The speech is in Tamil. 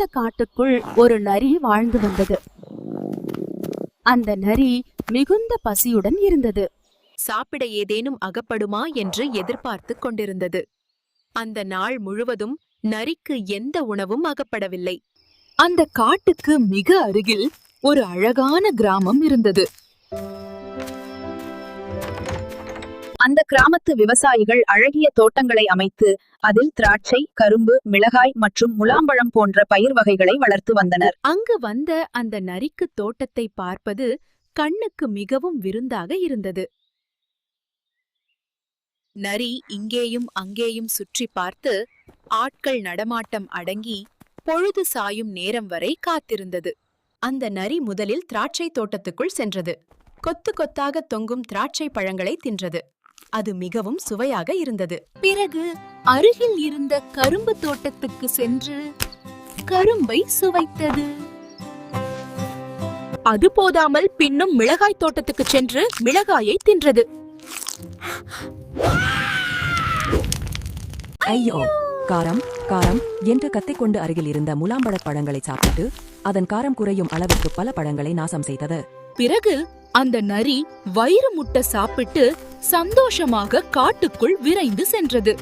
அடர்ந்த காட்டுக்குள் ஒரு நரி வாழ்ந்து வந்தது. அந்த நரி மிகுந்த பசியுடன் இருந்தது. சாப்பிட ஏதேனும் அகப்படுமா என்று எதிர்பார்த்து கொண்டிருந்தது. அந்த நாள் முழுவதும் நரிக்கு எந்த உணவும் அகப்படவில்லை. அந்த காட்டுக்கு மிக அருகில் ஒரு அழகான கிராமம் இருந்தது. அந்த கிராமத்து விவசாயிகள் அழகிய தோட்டங்களை அமைத்து அதில் திராட்சை, கரும்பு, மிளகாய் மற்றும் முலாம்பழம் போன்ற பயிர் வகைகளை வளர்த்து வந்தனர். அங்கு வந்த அந்த நரிக்கு தோட்டத்தை பார்ப்பது கண்ணுக்கு மிகவும் விருந்தாக இருந்தது. நரி இங்கேயும் அங்கேயும் சுற்றி பார்த்து ஆட்கள் நடமாட்டம் அடங்கி பொழுது சாயும் நேரம் வரை காத்திருந்தது. அந்த நரி முதலில் திராட்சை தோட்டத்துக்குள் சென்றது. கொத்து கொத்தாக தொங்கும் திராட்சை பழங்களை தின்றது. அது மிகவும் சுவையாக இருந்தது. பிறகு அருகில் இருந்த கரும்பு தோட்டத்துக்கு சென்று கரும்பை சுவைத்தது. அது போதாமல் பின்னும் மிளகாய் தோட்டத்துக்கு சென்று மிளகாயை தின்றது. ஐயோ, காரம் காரம் என்று கத்திக்கொண்டு அருகில் இருந்த முலாம்பழப் பழங்களை சாப்பிட்டு அதன் காரம் குறையும் அளவுக்கு பல பழங்களை நாசம் செய்தது. பிறகு அந்த நரி வயிறு முட்டை சாப்பிட்டு சந்தோஷமாக காட்டுக்குள் விரைந்து சென்றது.